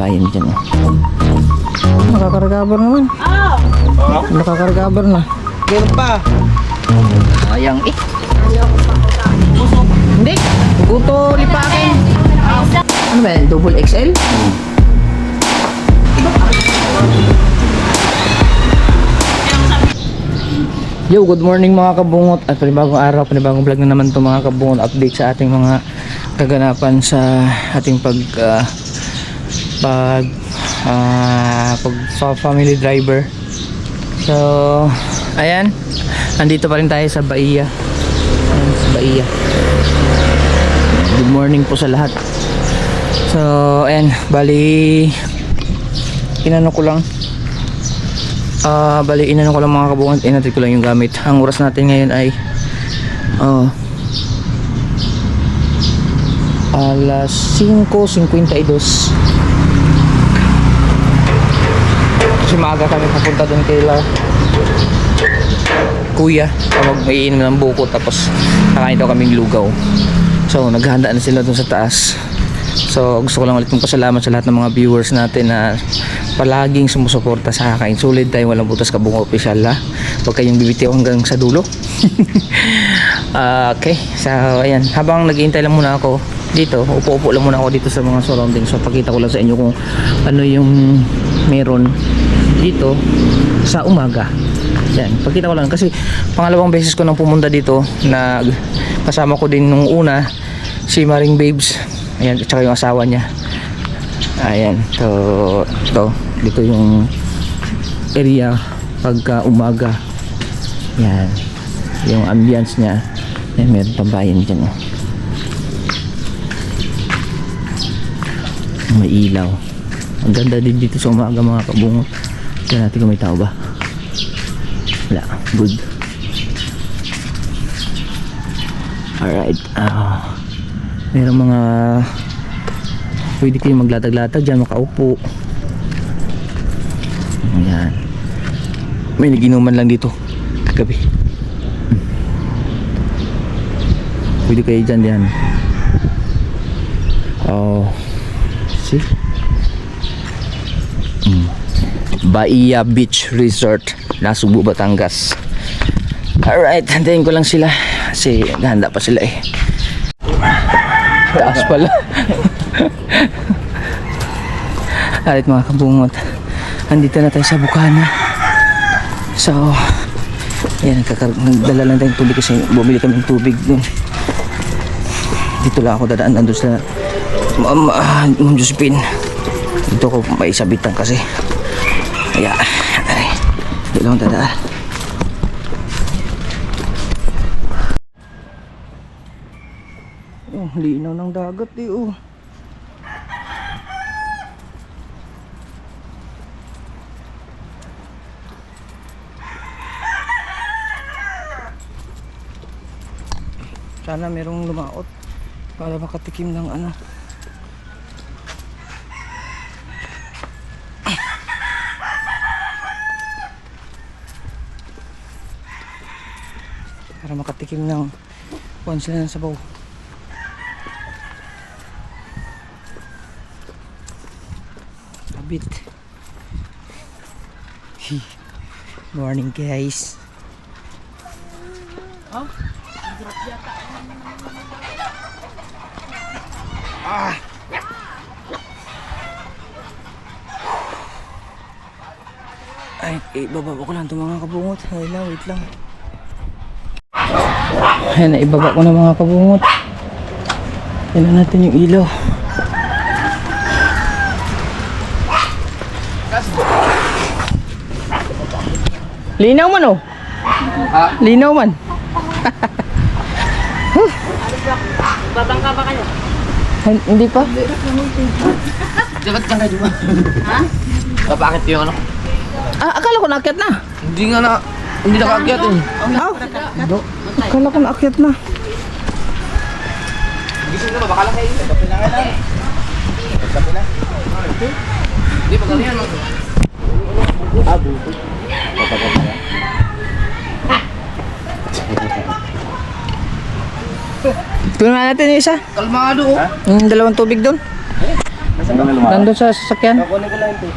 tambayan dyan. Nakakargabar naman. Nakakargabar na. Meron pa. Sayang eh. Hindi. Guto lipakin. Ano ba yan? Double XL? Yo, good morning mga kabungot. At panibagong araw, panibagong vlog na naman to mga kabungot. Update sa ating mga kaganapan sa ating pag family driver. So, ayan. Nandito pa rin tayo sa Bahia. Ayan, sa Bahia. Good morning po sa lahat. So, ayan. Bali, inano ko lang mga kabungan, inatid ko lang yung gamit. Ang oras natin ngayon ay alas 5:52. Kasi maaga kami papunta dun kay kuya. Mag-iinom ng buko tapos kakain daw kaming lugaw. So naghahanda na sila dun sa taas. So gusto ko lang ulit magpasalamat sa lahat ng mga viewers natin na palaging sumusuporta sa Kakain Solid tayo walang butas kabungo official ha. Huwag kayong bibitiw hanggang sa dulo. Okay, so ayan, habang naghihintay lang muna ako dito, upo-upo lang muna ako dito sa mga surroundings. So pakita ko lang sa inyo kung ano yung meron dito sa umaga. Yan, pakita ko lang kasi pangalawang beses ko nang pumunta dito na kasama ko din nung una si Maring Babes. Ayan, at saka yung asawa niya. Ayan, so dito yung area pagka umaga. Yan, yung ambience niya. Ayan, meron tambayan dyan. May ilaw. Ang ganda din dito sa umaga mga kabungot. Tignan natin kung may tao ba. Wala, good. Alright, merong mga pwede kayong maglatag-latag dyan, makaupo. Ayan, may naginuman lang dito kagabi. Pwede kayo dyan. See? Bahia Beach Resort, Nasugbu, Batangas. Alright, hantayin ko lang sila kasi handa pa sila eh. Taas pala. Alright mga kabungot, andito na tayo sa Bukana. So yan, nagdala lang tayong tubig kasi bumili kami ng tubig dun. Dito lang ako dadaan, nandun sa Ma'am Josephine. Dito ko may sabitan kasi kaya dito lang dadaan. Linaw ng dagat eh Sana merong lumaot para makatikim ng ano. Para makatikim ng kuwan sila ng sabaw. Abit. Morning guys. Ay, ibababa ko lang ito mga kabungot. Ay lang, wait lang. Ayan, ibaba ko na mga kabungot. Yan na natin yung ilaw. Linaw man oh. Linaw man. Babangka ba kayo? Hindi pa. Dapat ka na diba? Ha? Bakit yung ano? Akala ko naakyat na. Hindi nakaakyat eh. Akala ko naakyat na. Gising na ba? Baka lang kayo. Kape na nga lang. Kape na. Hindi, pag ano yan. Buto. Papagat na. Kunin natin yung isa. Kalmado oh. Yung dalawang tubig doon. Nandun sa sasakyan. Kunin ko lang ito.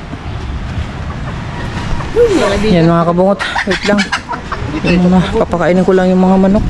Yan mga kabungot. Wait lang. Yung muna, papakainin ko lang yung mga manok.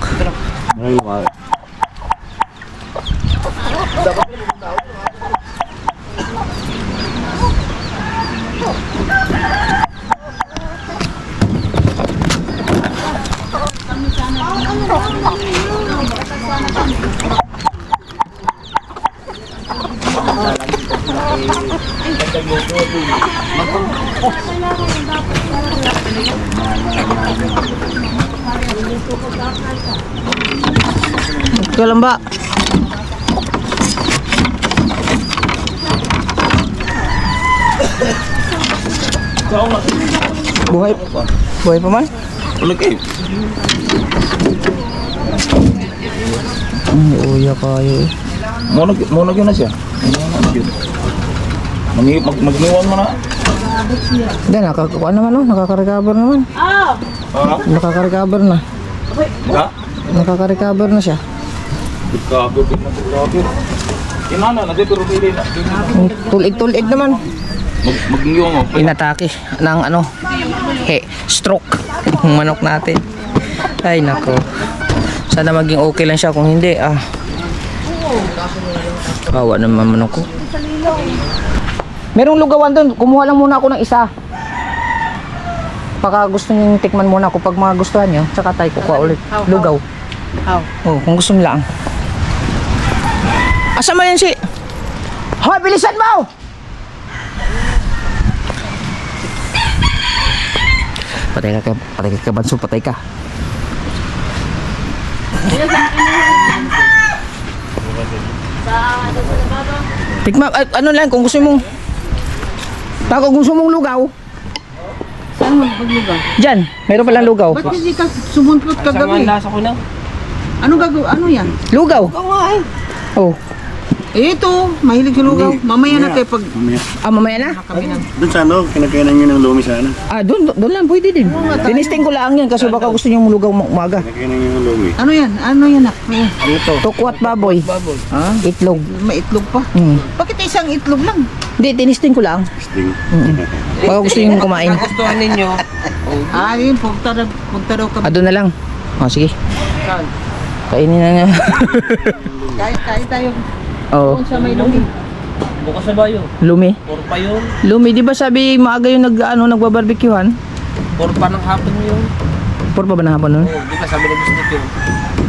Kalamba. Buhay. Buhay pa man? Ulag kayo. Ay, uya kayo eh. Monog yun na siya. Magniwan mo na. Hindi, nakakuha naman oh. Nakaka-recover naman. Ha? Nakaka-recover na. Ha? Nakaka-recover na siya. Grabe. Kinana, pero pili na. Tulid-tulid naman. Magniwan mo. Inatake ng ano, stroke yung manok natin. Ay nako. Sana maging okay lang siya, kung hindi kawawa naman manok ko. Merong lugawan doon, kumuha lang muna ako ng isa. Pagka gusto niyo tikman muna ako, pag mga gustuhan niyo, tsaka tayo kukuha ulit. Lugaw. Oh, kung gusto niyo lang. Asa man yan si? Hoy, bilisan mo! Patay ka Banso, patay ka. Tikma, ano lang, kung gusto mong lugaw. Saan maglugaw? Diyan, meron palang lugaw. Ba't hindi ka sumuntot kagabi? lasa ko na. Ano yan? Lugaw. Oh. Ito, mahilig sa lugaw. Mamaya na tayo pag Mamaya na. kami na. Doon sa ano, kinakainan nyo ng lumi sana. Doon lang, pwede din. Tinisting ko lang yan kasi baka gusto niyo lugaw umaga. Kinakainan nyo ng lumi. Ano yan? Ano yan? Tukwat baboy. Itlog. May itlog pa. Bakit isang itlog lang? Hindi, tinisting ko lang. Sting. Baka gusto niyo kumain. Gustuhan ninyo. Yun, punta daw kami. Doon na lang. Sige. Kainin na niya. Kahit tayo Oh, sa may lumi. Bukas na ba yun? lumi. Porpa yun. Lumi, di ba sabi maaga yung nagbabarbecuehan? Porpa ng hapon yun. Por pa ba na hapon nun? Di ba sabi ng gusto yun?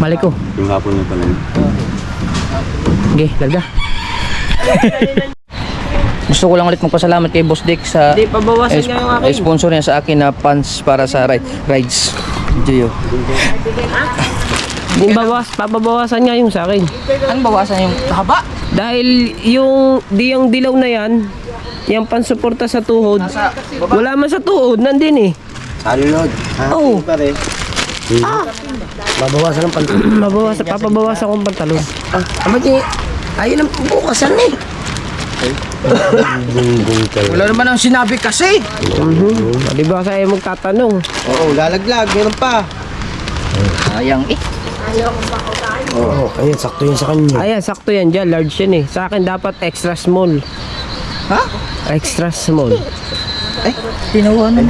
Mali ko. Yung hapon nyo pala yun. Okay, larga. Gusto ko lang ulit magpasalamat kay Boss Dick sa Hindi, pabawasan niya yung akin. sponsor niya sa akin na pants para sa rides. Joyo. Papabawasan niya yung sa akin. Anong bawasan yung haba? Dahil yung dilaw na yan, yung pansuporta sa tuhod, wala man sa tuhod, nandin eh. Salilod. Oo. Pare. Babawasan ng pantalon. Papabawasan kong pantalon. Amati, ayun ang bukasan eh. Wala naman ang sinabi kasi. Di ba sa'yo magtatanong? Oo, lalaglag. Meron pa. Sayang eh. Oo, ayun, sakto yun sa kanya. Ayan, sakto yan dyan, large yan eh. Sa akin dapat extra small. Ha? Extra small. Tinawanan.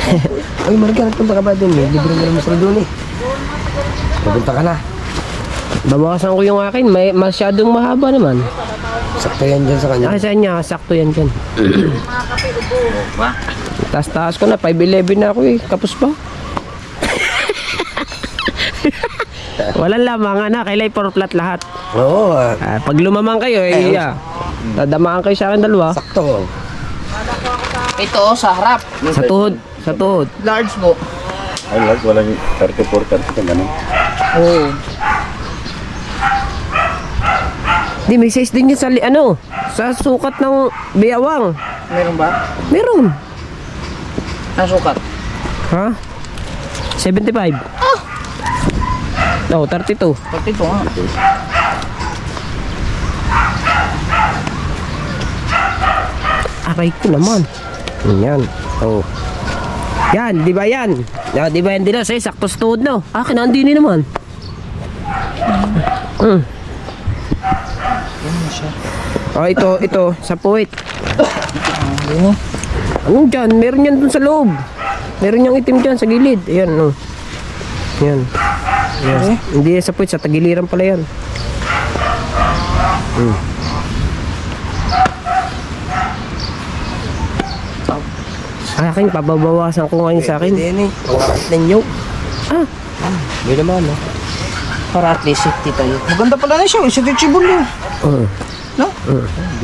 Ay, Marga, nagpunta ka ba dun eh? Libre mo naman doon eh. Pupunta ka na. Babawasan ko yung akin, may masyadong mahaba naman. Sakto yan dyan sa kanya. Ay, sa kanya, sakto yan dyan. Taas ko na, 5'11 na ako eh. Kapos pa. Walang lamang na, kailay for flat lahat. Oo, Pag lumamang kayo, tadamaan kayo sa akin dalawa. sakto. Ito sa harap. Sa tuhod, sa tuhod. Large po. Ay, walang 34, 30 ka ganun. Oo. Di, may size din yun sa, sa sukat ng biyawang. Meron ba? Meron. Ang sukat. Ha? 75. No, 32. Pati ito nga. Aray ko naman. Yan. Oh. Yan, di ba yan? Di ba yan din na? Sa'yo, sakto sa tuhod na. Akin, andini naman. Oh, ito, sa puwit. Ano dyan? Meron yan dun sa loob. Meron yung itim dyan sa gilid. Ayan, no. Yan. Yes. Hindi yan sa puwit, sa tagiliran pala yan. Akin, pababawasan ko ngayon sa akin. Hindi, ninyo. Ah, Hindi naman, no? Para at least safety tayo. Maganda pala na siya. Stretchable yun. No?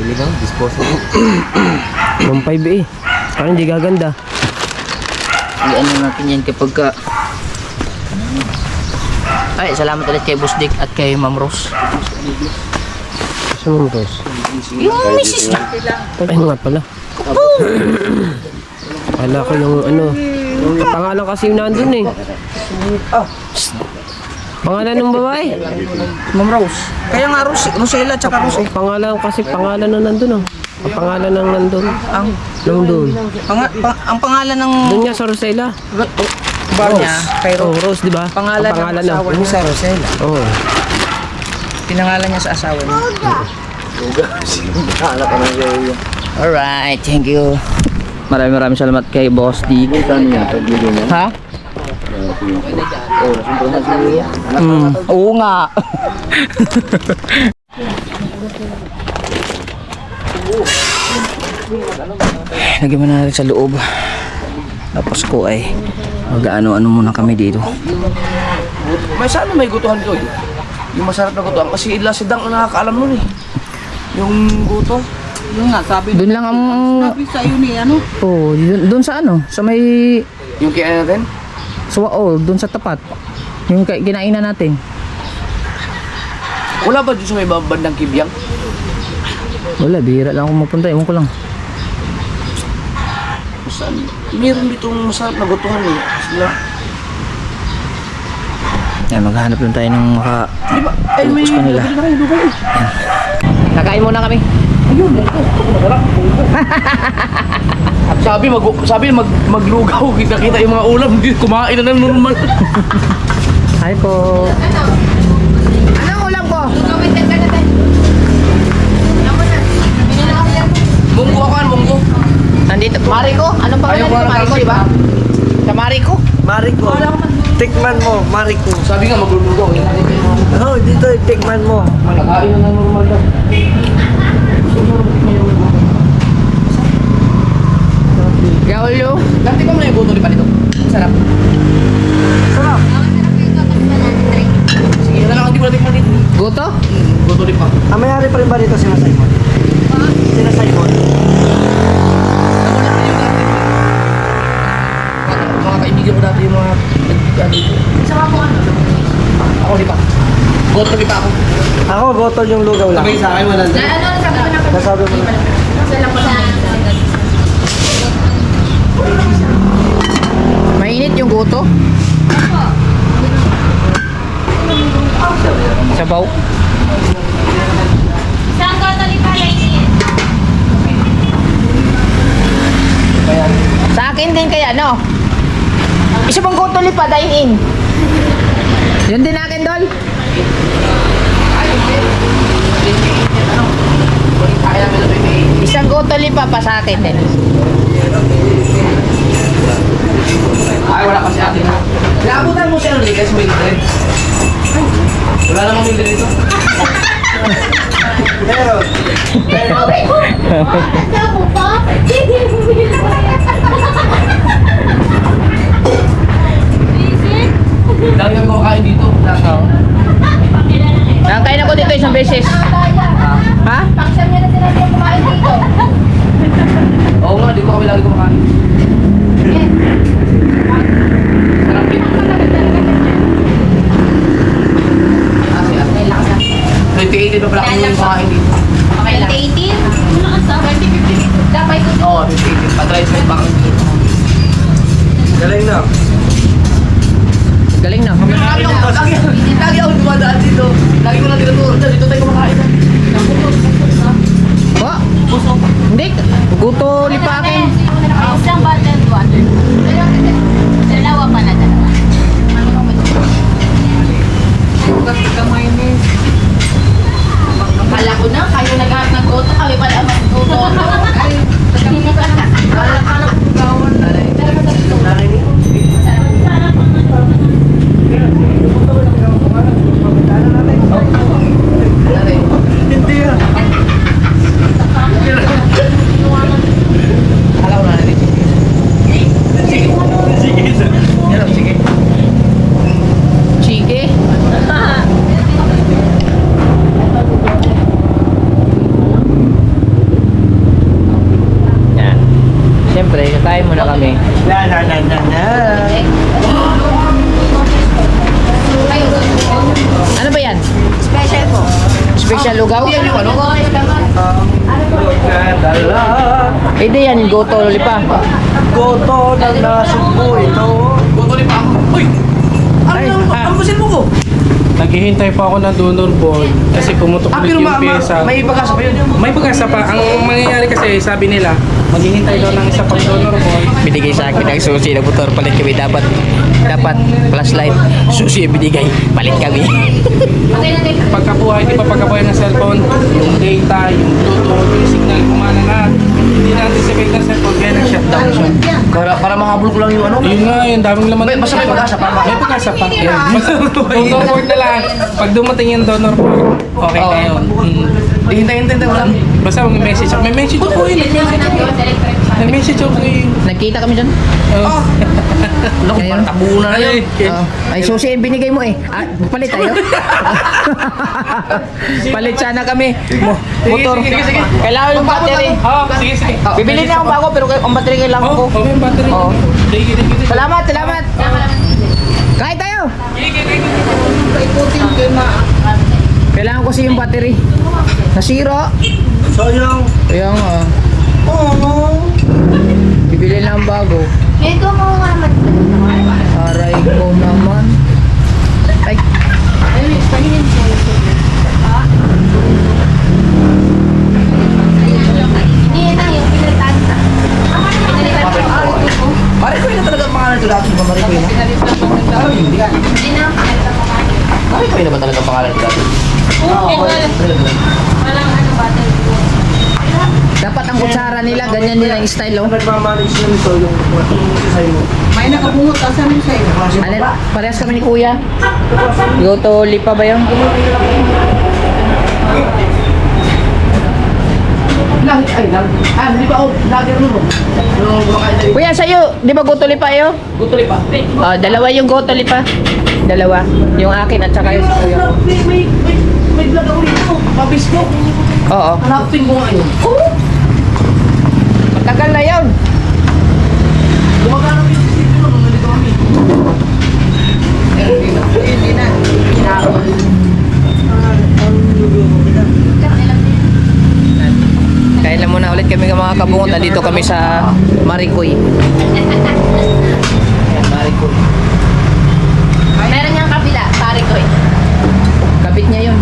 Bili ka, disposable. 1.5 eh. Parang hindi gaganda. I-ano natin yan kapag ka... Ay, salamat ulit kay Boss Dick at kay Ma'am Rose. Saan mo tos? Yung misis niya. Ay nga pala. Kala ko yung ano. Yung pangalan kasi yung nandun eh. Psst. Pangalan ng babae. Ma'am Rose. Kaya nga Rosella tsaka Rose. Pangalan kasi pangalan na nandun oh. Ang pangalan ng nandun. Nandun. Ang pangalan ng Doon niya sa Rosella. bar niya. Kay Oh, Rose, di ba? Pangalan Ang pangalan ng asawa na. niya sa Rosella. Oh. Pinangalan niya sa asawa niya. Alright, thank you. Maraming salamat kay Boss Dick. Ha? Oo nga. Lagyan mo na rin sa loob. Tapos ko ay mag-ano-ano muna kami dito. May sana may gutuhan ko eh. Yung masarap na gutuhan. Kasi ila si Dang ang nakakaalam nun eh. Yung guto. Yung nga, sabi Doon lang ang... sa iyo ni ano? Oh, doon sa ano? Sa may... Yung kaya natin. doon sa tapat. Yung kinainan natin. Wala ba dun sa may bandang Kibyang? Wala, bihira lang ako mapunta. Ewan ko lang. Saan? Meron ditong masarap na gutuhan eh. Sila. Yan, maghanap lang tayo ng Di ba? Ay may Focus pa nila. nabili na kayo lugaw eh. Kakain muna kami. Sabi maglugaw. Kita yung mga ulam. Hindi kumain na ng normal. Hi po. Anong ulam ko? Munggo ako kan, munggo. Nandito po. Mariko? Anong pangalan Ayaw ko nito? lang Mariko, kasi, di ba? Sa Mariko? Mariko. Tikman mo, Mariko. Sabi nga maglulugaw. Oh, dito, tikman mo. Nakain na ng normal daw. Gaulo. Dati pa mo na yung guto pa dito. Sarap. Sige na lang, hindi mo natin dito. Goto? Guto pa. Ang mayari pa rin ba dito sila Simon? Sila Simon? Mga kaibigan ko dati yung mga dito. Ako di pa. Guto pa ako. Ako, botol yung lugaw lang. Sabay sa akin, wala. Nasabi mo na. Mainit yung goto? Sabaw? Saan ka talipalay niya? Sa akin din kaya, no? Isa bang goto lipa, dine in? Yun din akin, Dol? Isang goto lipa pa sa akin din. Ay, wala kasi akin. Naabutan mo siya ng likas may litre. Wala namang litre dito. Meron. Ako pa? Lagi kami kumakain dito. Nakakain ako dito isang beses. Ha? Paksam niya na sinabi yung kumain dito. Oo nga, dito kami lagi kumakain. Sarap dito. Kasi at 2018 pa pala kami kumakain dito. 2018? Ano ka sa? 2015. Dapat ko. Oo, 2018. Pa-drive sa pa kami dito. Galing na. Galing na. Lagi ako dumadaan dito. Lagi ko lang tinuturo. Dito tayo kumakain. Oh? Hindi. Goto lipa akin. Isang bottled water. Dalawa pa na dalawa. Akala ko na, kayo naghahanap ng goto, kami pala ang goto. Kain muna kami. Ano ba yan? Special po. Special lugaw? Yan yung ano? Hindi yan, yung goto lipa. Goto ng nasumpo ito. Tutuloy pa ako. Uy! Ano ba mo ko? Naghihintay pa ako ng donor board kasi pumutok ulit Pero yung pyesa. may pag-asa pa yun. May pag-asa pa. Ang mangyayari kasi, sabi nila, maghihintay daw ng isa pang donor board. Binigay sa akin ng susi ng motor. Palit kami dapat flashlight. Susi binigay. Palit kami. Pagkabuhay, di pa pagkabuhay ng cellphone, yung data, yung Bluetooth, yung signal, kumana lahat. Hindi na-anticipate ng cellphone, kaya nag-shutdown siya. Para mahabol ko lang yung ano. Yun nga, yung daming laman. Basta may pag-asa pa. May pag-asa pa. Basta donor board na lang. Pag dumating yung donor board, okay na yun. Hintay ko lang. Basta mag-message ako. May message ako yun. May message ako yun. Nagkita kami dyan. Naku, parang tabunan na yun. Ay, susi yung binigay mo eh. Ah, palit tayo. Palit sana kami. Motor. Sige. Kailangan yung battery. Oh, sige. Bibili na ako bago pero ang battery kailangan ko. Okay yung battery. Oo. Sige. Salamat. Kain tayo. Kailangan ko kasi yung battery. Nasira. Sayang. Kaya nga. Bibili na ang bago. Ito mo nga naman. Aray ko naman. Ay, Ayun, pahingin ko. Hindi na yung pinalitan. Pinalitan ko. Marikoy na talaga ang pangalan ito dati. Marikoy na. Hindi na. Pinalitan ko. Marikoy na ba talaga ang pangalan ito dati? Walang ano battle ko. dapat ang kutsara nila, ganyan nila yung style, oh. Nagmamanage na nito yung sa'yo. May nakabungot, asan yung sa'yo? Ano, parehas kami ni Kuya. Goto lipa ba yun? Di ba? Lagi rin mo. Nung kumakain tayo. Kuya, sa'yo, di ba goto lipa yun? Gutuloy pa. Oh, dalawa yung goto lipa. Dalawa. Yung akin at saka yung sa Kuya. May vlog ako dito. Pabis ko. Oo. Hanapin ko ngayon. Matagal na yun. Gumagana ko yung sisipin mo nung nandito kami. Hindi na. Kailan muna ulit kami mga kabungot. Nandito kami sa Maricoy. Ayan, Maricoy. Meron niyang kabila, pare ko eh. Kabit niya yun.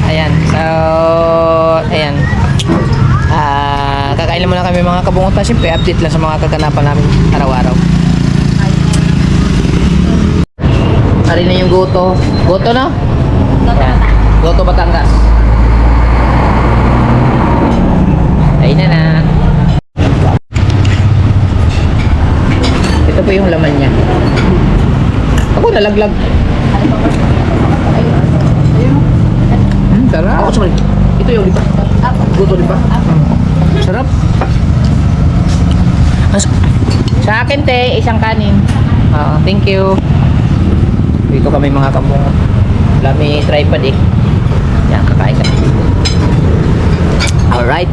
Ayan. So, ayan. Kakain muna kami mga kabungot. Siyempre, update lang sa mga kaganapan namin araw-araw. Ari na yung goto. Goto na? Ayan. Goto Batangas. Ayun na na. Ito po yung laman niya. Ako nalaglag. Sarap. Ako sorry. Ito yung lipa. Guto lipa. Sarap. Sa akin te, isang kanin. Thank you. Dito kami mga kabungot. Wala may tripod eh. Yan, kakain kami. Alright.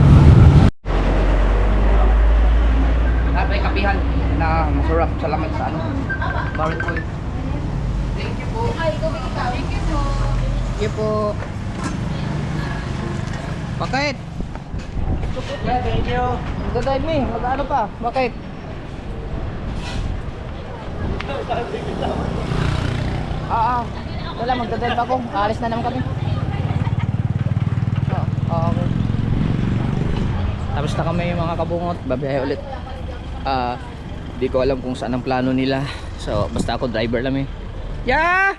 May kapihan na masarap. Salamat sa ano. Marikoy. Ay, tubig ikaw. Thank you po. Thank you po. Bakit? Yeah, thank you. Magdadive me. Mag-ano pa? Bakit? Wala, magdadive ako. Aalis na naman kami. Okay. Tapos na kami mga kabungot. Babiyahe ulit. Di ko alam kung saan ang plano nila. So, basta ako driver lang eh. Yeah!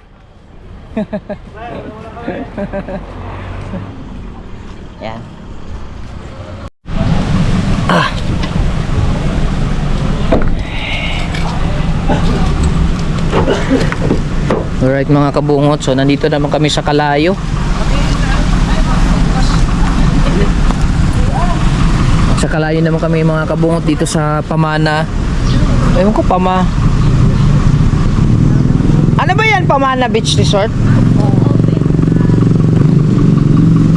Yan. Alright mga kabungot, so nandito naman kami sa Kalayo. Sa Kalayo naman kami mga kabungot dito sa Pamana. Ewan ko Ano ba yan, Pamana Beach Resort?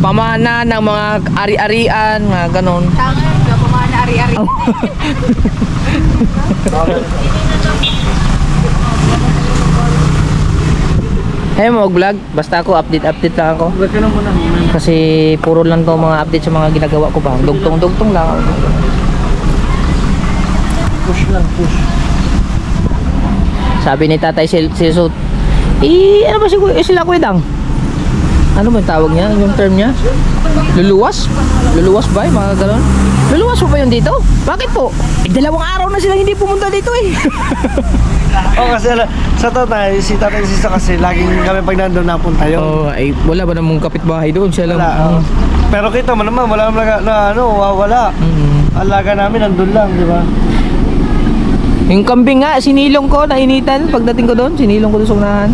pamana ng mga ari-arian, mga ganon. Tama, hindi ko mga ari-ari. Hey, mag-vlog. Basta ako, update lang ako. Kasi puro lang to mga update sa mga ginagawa ko pa. Dugtong lang. Push lang, push. Sabi ni Tatay Silsut, ano ba sila Kuya Dang? Ano ba yung tawag niya? Yung term niya? Luluwas? Luluwas ba? Mga galon? Luluwas po ba yun dito? Bakit po? Dalawang araw na sila hindi pumunta dito eh. Kasi sa tatay, si tatay Sisa kasi laging kami pag nandun napunta yun. Oh, ay wala ba namang kapitbahay doon? Siya lang. Wala. Pero kita mo naman, wala naman wala. Alaga namin nandun lang, di ba? Yung kambing nga, sinilong ko, nainitan. Pagdating ko doon, sinilong ko doon sa unahan.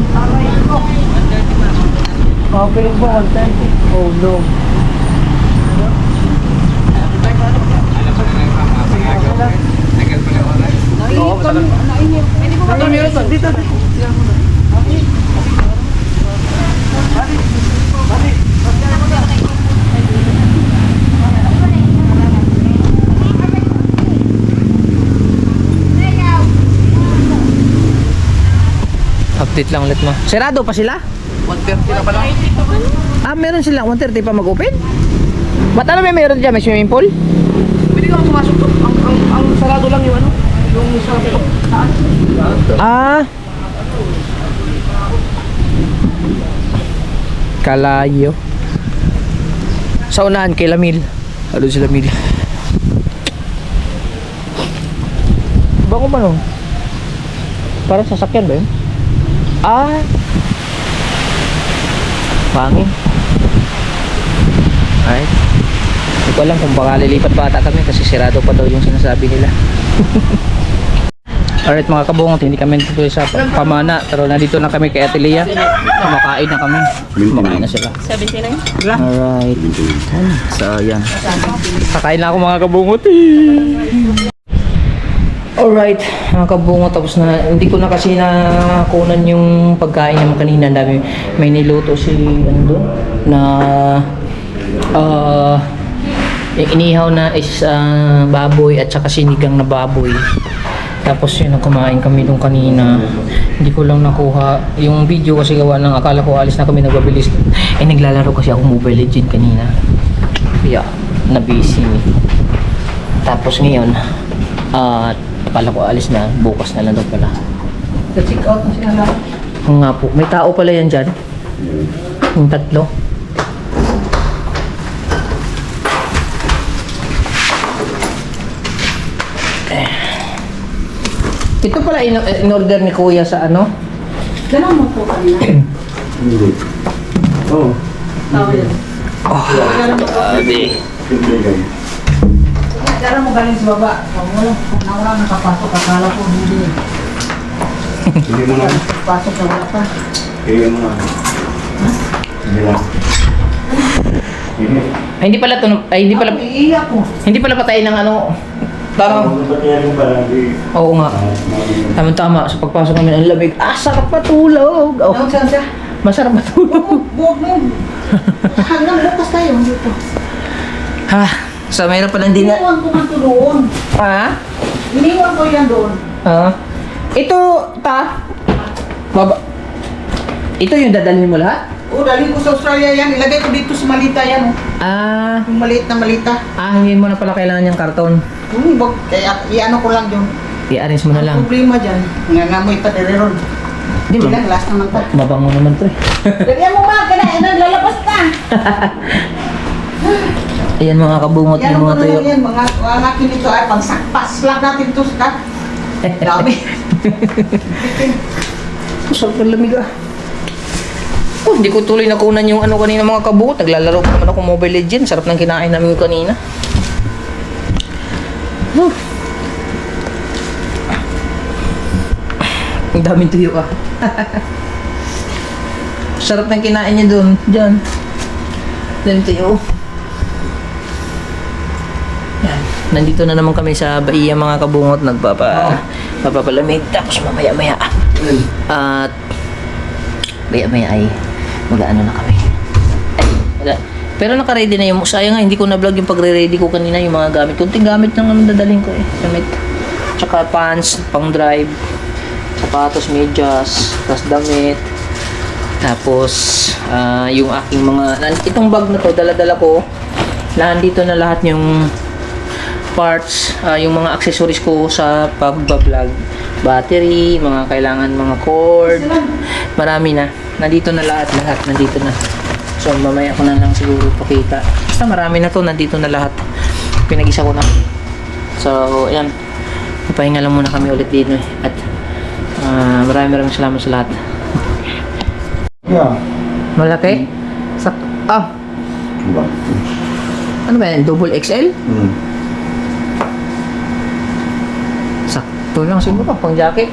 Piling po, content. Oh no. Update lang ulit mo. Sarado pa sila? 1:30 na pala. Meron sila 1:30 pa mag-open? Ba't ano meron dyan? May swimming pool? Pwede ka pumasok to. Ang sarado lang yung ano, yung sa taas. Kalayo. Sa unahan kay Lamil. Ano si Lamil? Bango ba no? Parang sasakyan ba yun? Pangin. Ay. Hindi ko alam kung baka lilipat bata kami kasi sirado pa daw yung sinasabi nila. Alright mga kabungot, hindi kami dito sa pamana pero nandito na kami kay Atelia. Kumakain na kami. Kumakain na sila. 79? Alright. So yan. Kakain na ako mga kabungot. Alright, mga kabungot, tapos na, hindi ko na kasi nakunan yung pagkain naman kanina. Dami, may niluto si, ano doon, na, yung inihaw na is baboy at saka sinigang na baboy. Tapos yun, kumain kami doon kanina. Hindi ko lang nakuha yung video kasi gawa ng akala ko alis na kami nagbabilis. Naglalaro kasi ako Mobile Legends kanina. Kaya, na-busy. Tapos ngayon, akala ko alis na, bukas na lang daw pala. Check out na sila lahat. Nga po, may tao pala yan dyan. Yung tatlo. Ito pala in-order ni Kuya sa ano? Ganun mo po kanina. Oo. Dara mo galing sa baba. Wala nakapasok. Akala ko hindi. Hindi mo lang. Pasok na wala pa. Kaya mo lang. Hindi lang. Ay, hindi pala Iiyak ko. hindi pala patayin ng ano. Parang, oo nga. Tama-tama, sa pagpasok namin ang lamig. Sarap matulog. Oh, Saan siya? masarap matulog. Buwag mo. Hanggang bukas tayo dito. Ha, sa mahirap pala hindi na. Iniwan ko man to doon. Ha? Iniwan ko yan doon. Ito, baba. Ito yung dadalhin mo lahat? O, dalhin ko sa Australia yan. Ilagay ko dito sa malita yan. Yung maliit na malita. Hindi mo na pala kailangan yung karton. Wag, kaya iano ko lang yun. I-arrange mo na lang. Ang problema dyan, nangamoy pa dire ron. Di ba? Ilang last naman to. Mabango naman to eh. Lagyan mo mga kailangan, lalabas ka. Ayan mga kabungot, Yan yung ang mga mga tuyo. yan, mga akin nito ay pangsakpas lang natin to sa dami. Sarap ng lamig ah. Hindi ko tuloy nakunan yung ano kanina mga kabungot. Naglalaro ko naman ako Mobile Legends. Sarap ng kinain namin kanina. Ang daming tuyo ah. Sarap ng kinain niya doon. Diyan. Daming tuyo. Yan. Nandito na naman kami sa Bahia mga kabungot. Nagpapalamig. Tapos mamaya-maya. At maya-maya ay mag-ano na kami. Ay, Pero naka-ready na yung, sayang nga, hindi ko na-vlog yung pagre-ready ko kanina, yung mga gamit. Kunting gamit lang naman dadalhin ko eh. Damit. Tsaka pants, pang drive. Sapatos, medyas, tas damit. Tapos, yung aking mga, itong bag na to, dala-dala ko. Nandito na lahat yung parts, yung mga accessories ko sa pagbablog. Battery, mga kailangan, mga cord. Marami na. Nandito na lahat, nandito na. So, mamaya ko na lang siguro pakita. Basta marami na to, nandito na lahat. Pinag-isa ko na. So, ayan. Papahinga lang muna kami ulit dito eh. At maraming salamat sa lahat. Yeah. Malaki? Ano ba yan? Double XL? Sakto lang siguro pang jacket.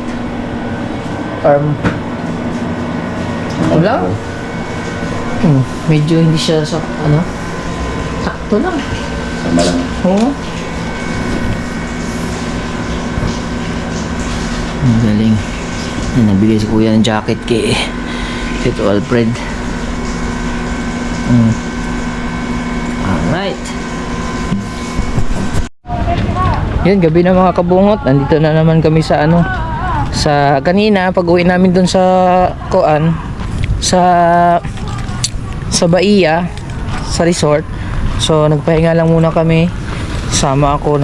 Sakto lang. Medyo hindi siya sakto lang. Sama lang. Oo. Ang galing. Nabigay si kuya ng jacket kay Tito Alfred. Alright. Yun, gabi na mga kabungot. Nandito na naman kami sa sa kanina pag-uwi namin dun sa sa Bahia, sa resort. So nagpahinga lang muna kami. Sama ako,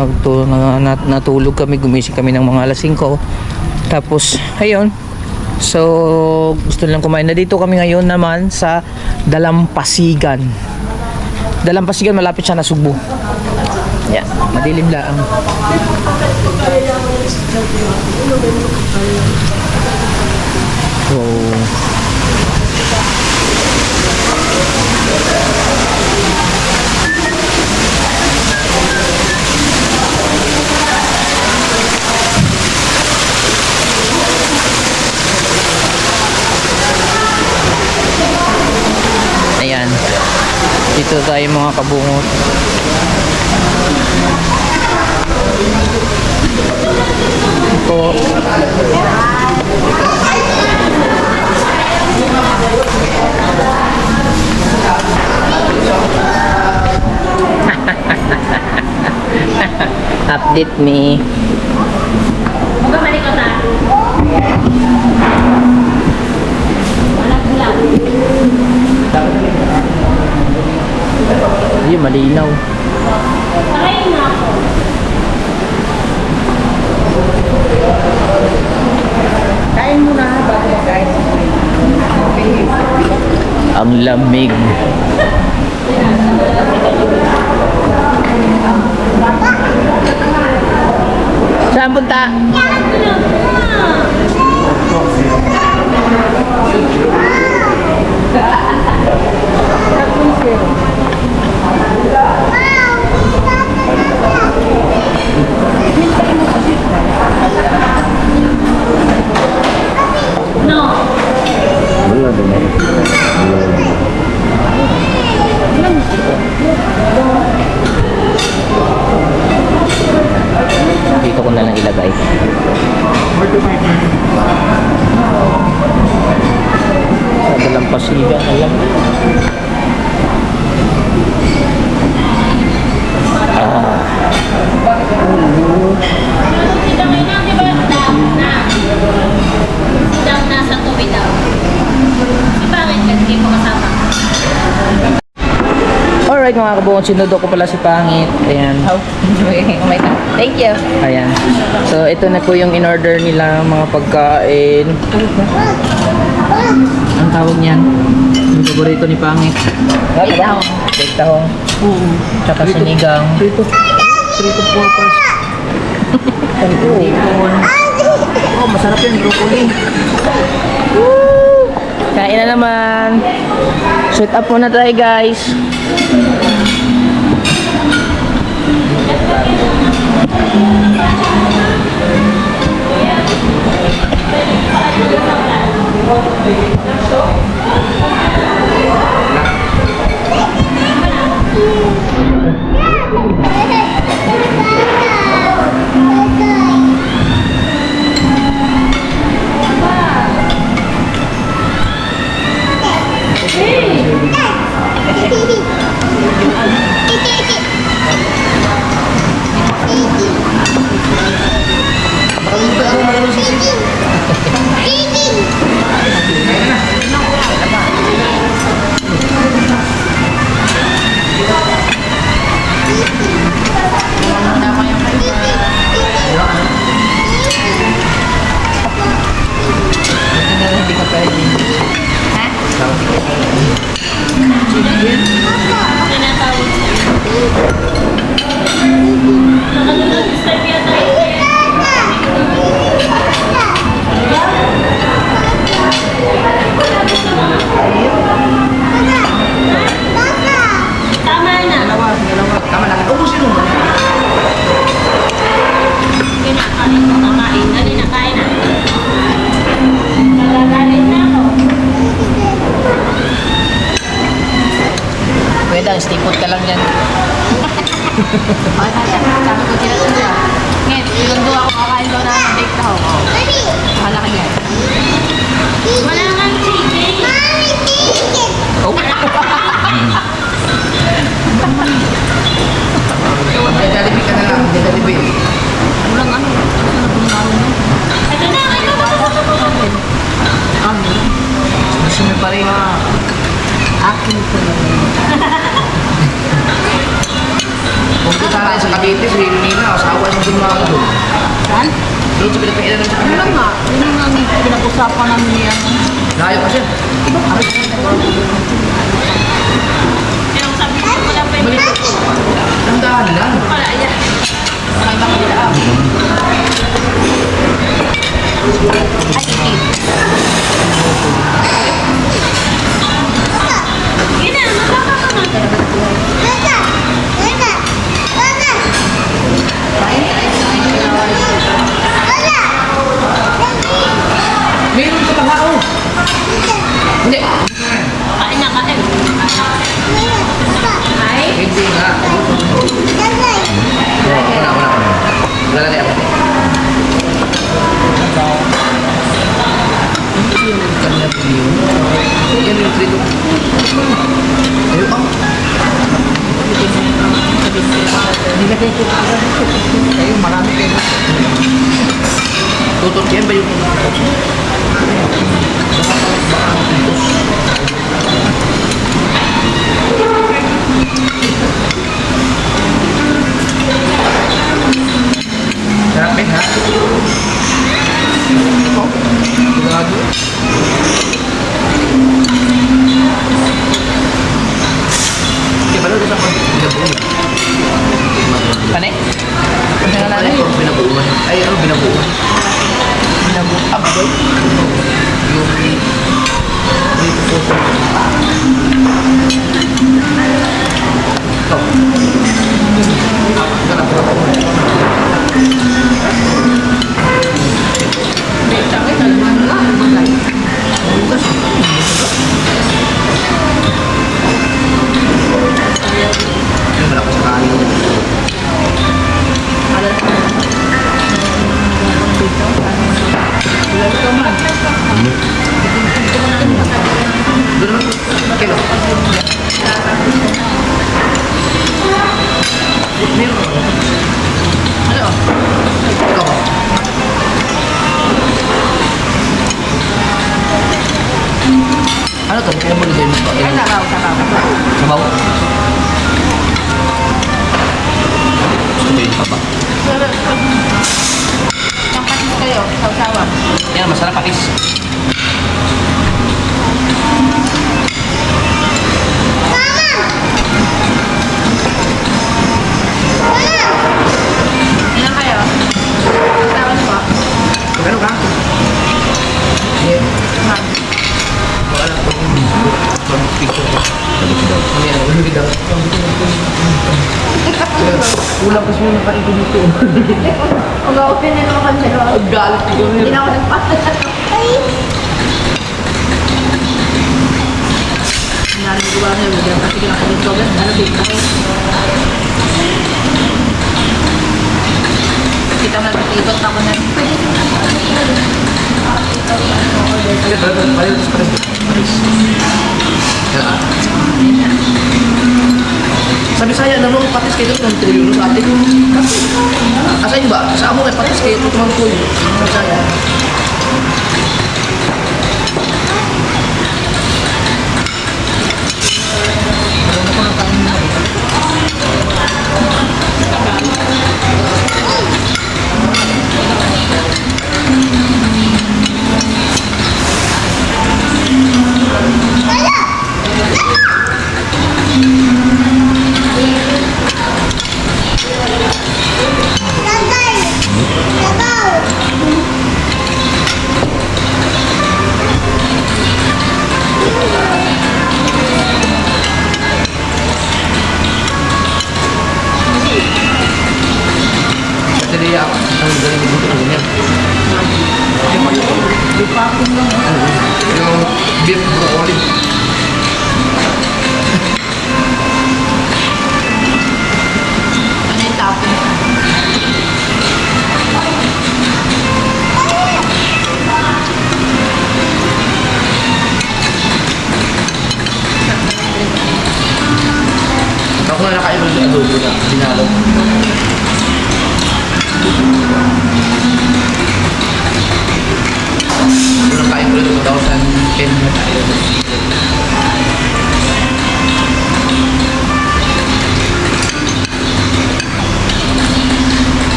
natulog kami, gumising kami ng mga alas 5. Tapos ayun. So gusto lang kumain na dito kami ngayon naman sa Dalampasigan. Dalampasigan, malapit siya na Subo. Yeah, madilim lang. So ayan, dito tayo mga kabungot. Ito update me. Bumalik ko na. Ayun, malinaw. Pakain na ako. Kain mo na bago magkain. Ang lamig. Saan punta? Dito ko na lang ilagay. Sa Dalampasigan, alam. Sidang na, di ba? Sidang nasa tuwi daw. Bakit hindi mo kasama? Alright mga kabungot, sinudo ko pala si Pangit. Ayan. Oh my God. Thank you. Ayan. So ito na po yung in-order nila mga pagkain. Ang tawag niyan? Yung paborito ni Pangit. Tahong. Big tahong. Tsaka sinigang. Prito porpers. Hipon. Oh, masarap yan, broccoli. Woo! Kain na naman. Set up muna tayo guys. Hindi ka pwede. Tama na. Tama lang. Ubusin mo. Kinakain ko, kakain. Dali na, kain na. Nagagalit na ako. Pwede, stipot ka lang yan. Ay, sabi ko sila sila. Ngayon, sinundo ako kakain daw na ng bake tao. Malaki yan. Wala kang chicken. Jollibee ka na lang. Jollibee. Walang ano. Ito na, ito na. Gusto mo pa rin. Akin ko na. Kung kita tayo sa Cavite, sa Hilmina, asawa sa Dumao doon. Saan? Doon sa pinagkainan ng sa Ano Cavite. nga? Yun ang pinag-usapan namin niya. Layo kasi. Pero sabi ko wala pa Balik ko. Dandahan lang. Wala yan. May bakila. Ay, okay. Gina, magkakakamang ka na. Meron ka pa nga, oh. Hindi. Kain na, kain. Ay? Hindi nga. Wala. Wala na ako. Yan yung trito. Ayaw ka. Ayaw, marami kayo. Tutot yan ba yung Sarapin ha? Oh, sigurado. Kaya pala doon sa pinabuuan. Pane? Ano yung pinabuuan? Ay, ano pinabuuan? Pinabuuan? Aboy? Yung puso. Ito. Sarap. Yung malakas sa kain. Doon naman. Kilo. Ano? Ikaw ba? Ano to? Kaya mo nilagay mo ba? Ay, sabaw. Sabaw? Sabihin pa ba? Ang patis kayo, sausawa. Yan, masarap patis. Ilan kayo? Sausawa po. Ano ka? Yeah. Wala ko. Picture ko. Ano yan? Ulo daw. Ulang kasi yung nakain ko dito. Kung gawin na naman siya. Ang galit ko. Hindi na ako nagpasa. Ay! Narinig ko ba na yun? Kasi kinakalit ko agad. Ano big na kayo? Kita mo nag-ikot ako na. Pwede ko na. Sabi saya na nung patis kayo ng tuyo sa atin. Asa yun ba? Sa amo may patis kayo tumang tuyo. Sabi saya. Ang galing magluto ng ganyan. Yung beef broccoli. Ano yung tapon? Ako na nakaibig sa adobo na binalog. Ito na kain ko rin 2010 na tayo.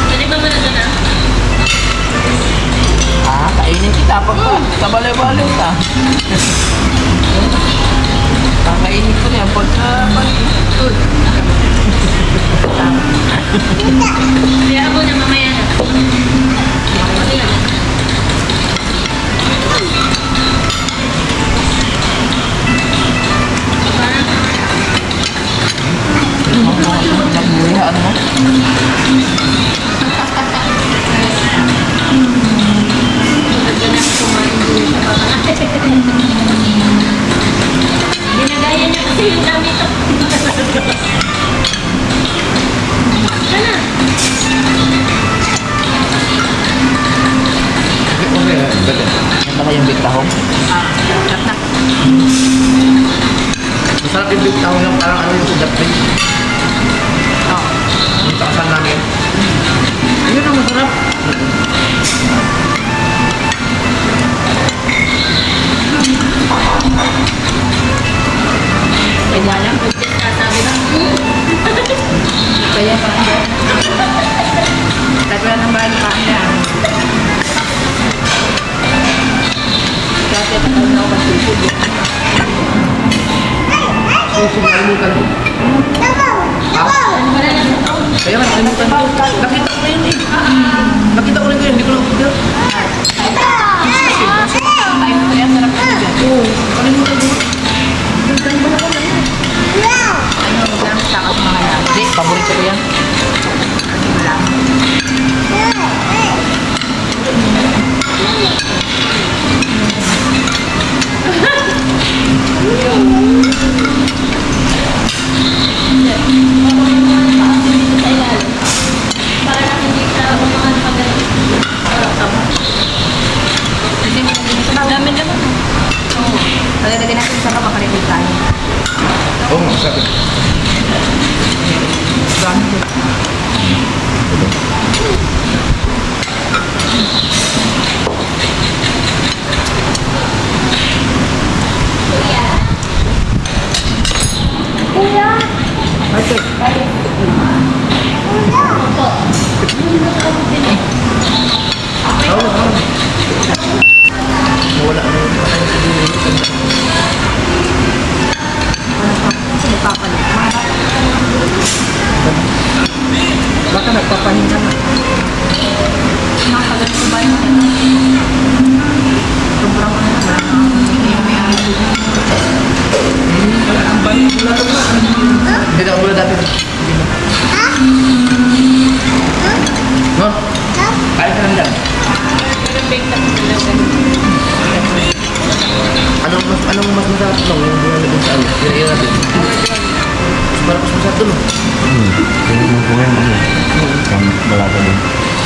Pwede ba muna doon ah? Kainin kita pag tabali-bali ka. Kakainin ko niya pagka pag-tul. Kaya ako na mamaya na. Nagmulihaan mo. Ginagaya niya kasi yung gamit ko. Sana. Ano ba yung big tahong? Masarap yung beef tawag yung parang ano yung sudat rin. Yung takasan namin. Yun ang masarap. Kaya lang, pagkat sasabi na. Kaya pa hindi. Tagal ng bahay pa niya. Dati tagal na ako masipod. Susog na imutan ko. Kaya nga nakalimutan ko. Nakita ko na yun eh. Nakita ko rin ko yun. Hindi ko lang update. Ay, kaya sarap na dyan. Oo. Nakalimutan ko. Ano, maglamit sa akas mga yan. Hindi, paborito ko yan. Para lang hindi sa umangan pag dami naman. Oo. Lalagyan natin sa kapakalimit tayo. Oo, masarap. Nawala na yung Baka nagpapahinga na. Nakakagal ko ba yun? Sobrang ano na. Hindi may ano. Hindi na ako mula dati. No? Kain ka lang dyan. Pero bake na talaga. Anong mas masarap lang yung bunga na dun sa ano? Pinagyan natin. Para mas masarap dun.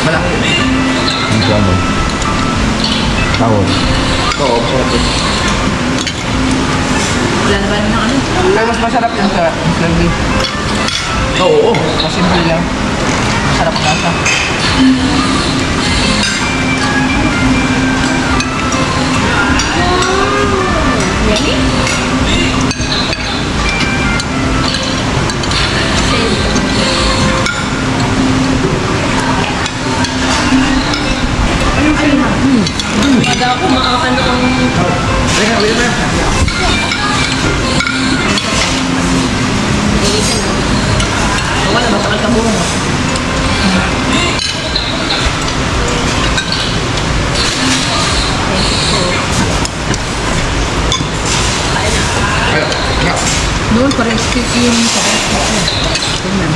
Malaki. Oo, masarap dun. Wala na ba ng ano? Pero mas masarap yung sa Slurpee. Oo, oo. Mas simple lang. Masarap ang lasa. Baga ako makakano ang Teka, wait na. Wala, matakal ka buong. Doon pa rin yung sa restaurant. Tingnan.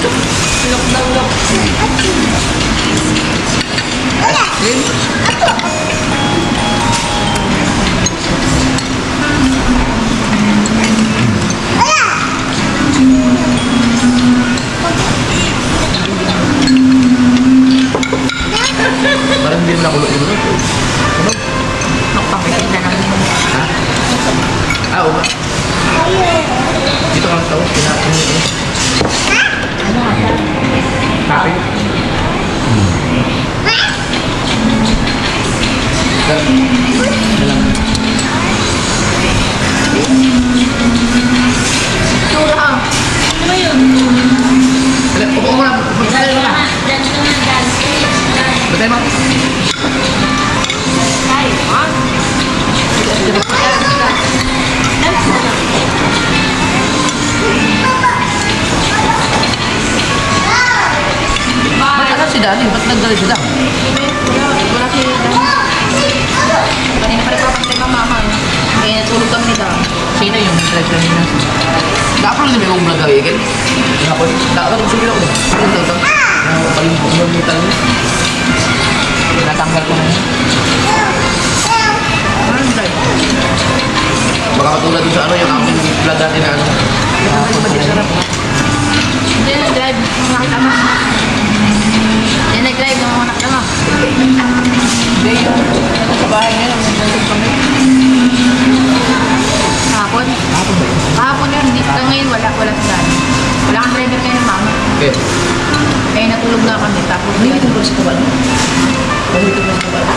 Look daw, look. Parang hindi mo nakulot yung ano. Magpapitin na namin. Ah, oo ba? Dito ka lang tao. Kinain mo ito. Ano nga siya? Kape. Tura. Ano ba yun? Upo mo na. Magkakain mo na. Dance ka na, dance. Batay mo. Ay, ha? Dance mo na. Ba't ano si Dani? Ba't nagdali si Dan? Wala si kanina pa nagpapantay ka mama. Kaya natulog kami ni Dam. Sino yung drive kanina? Dapat lang namin kong vlog again. Dapat. Dapat lang sige ako. Ano daw ito? Palimpong mo yung tanong. Natanggal ko na yun. Ano yung drive? Baka katulad dun sa ano yung aming vlog natin na ano. Hindi nag-drive. Nakita mo. Hindi nag-drive. Nakita mo. Hindi yung sa bahay ngayon. Nagdalog kami. Kahapon? Hapon ba yun? Kahapon yun. Hindi ka ngayon. Wala si Dan. Wala kang driver kayo ng mama. Okay. Kaya natulog na kami. Tapos Hindi ko ba sa kabalo? Hindi ko ba sa kabalo?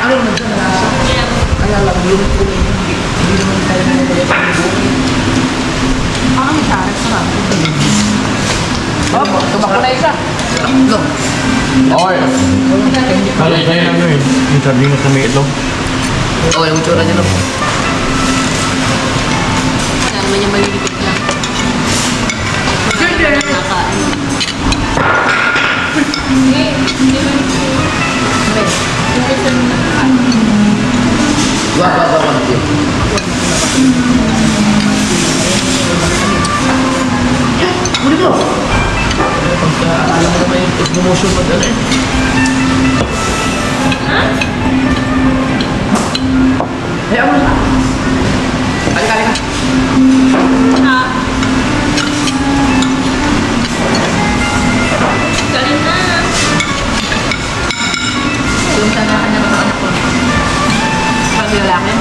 Ano naman siya nalasa? Kaya lang yung hindi naman tayo na nagdalog kami buhay. kami sarap sarap. Oh, tumakbo na isa. Tatlo. Okay. Kala kayo ano yun? Yung sardinas na may itlog. Okay, yung tsura niya lang. Wala naman yung malilipit lang. Nakain. Wah, nanti. Boleh bro? Alam mo naman yung promotion mo dala eh. Hayaan mo na. Halika, halika. Galing na. Yung tandaan na mga anak ko. Pag lalaki.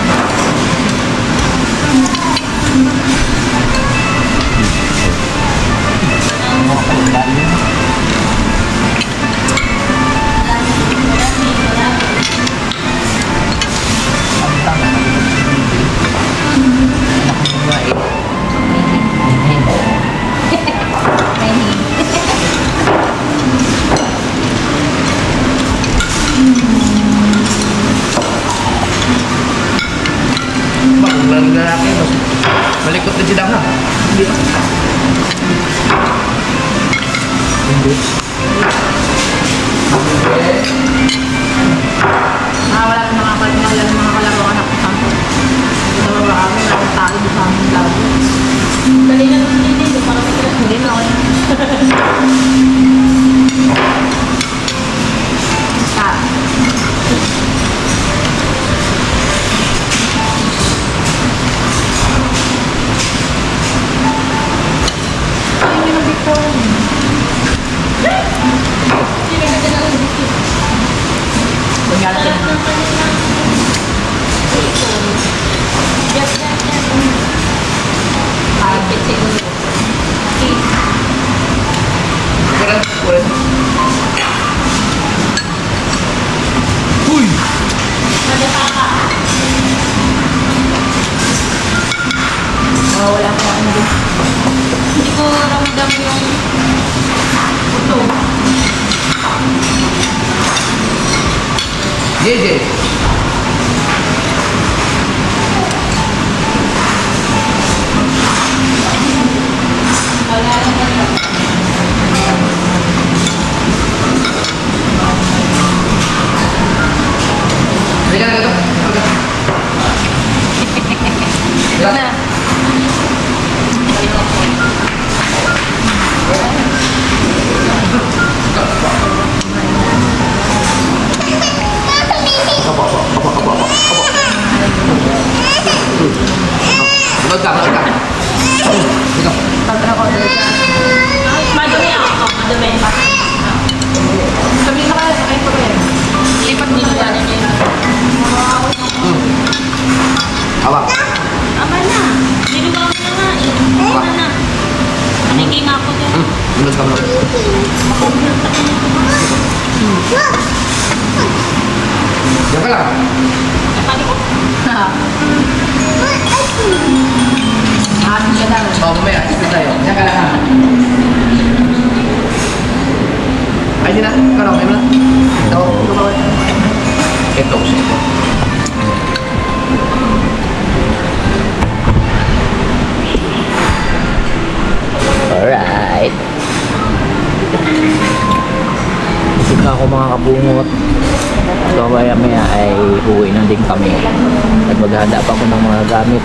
Bakit lang lalaki mas malikot na sila na. Hindi. Wala ng mga kalabang anak ko tanto. Ito ba kami nakatalo doon sa aming labo. Dali na doon hindi para hindi na ako. Stop. Ay, yun ang Victor. Kunyala ka na. Kurang, kurang. Huy! Wala ko ano doon. Hindi ko ramdam yung puto. JJ. Wala naman. Halika na ito. Na. Diyan ka lang. Asin ka daw. Oo, mamaya. Express tayo. Diyan ka lang ha. Ay, di na. Ikaw may mo na. Ito. Ito. Alright. Isip na ako mga kabungot. So maya maya ay uwi na din kami. At maghahanda pa ako ng mga gamit.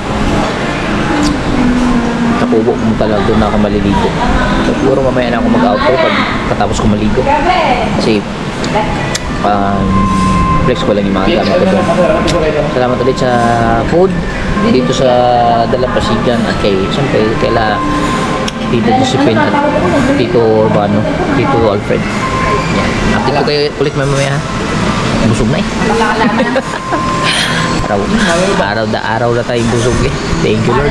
Sa kubo ko talaga doon na ako maliligo. So siguro mamaya na ako mag-outro pag katapos ko maligo. Kasi flex ko lang yung mga gamit ko doon. Salamat ulit sa food dito sa Dalampasigan at kay siyempre kaila Tito Josephine at Tito Urbano, Tito Alfred. Yan. Update ko kayo ulit mamaya ha. Busog na eh. araw na tayong busog eh. Thank you Lord.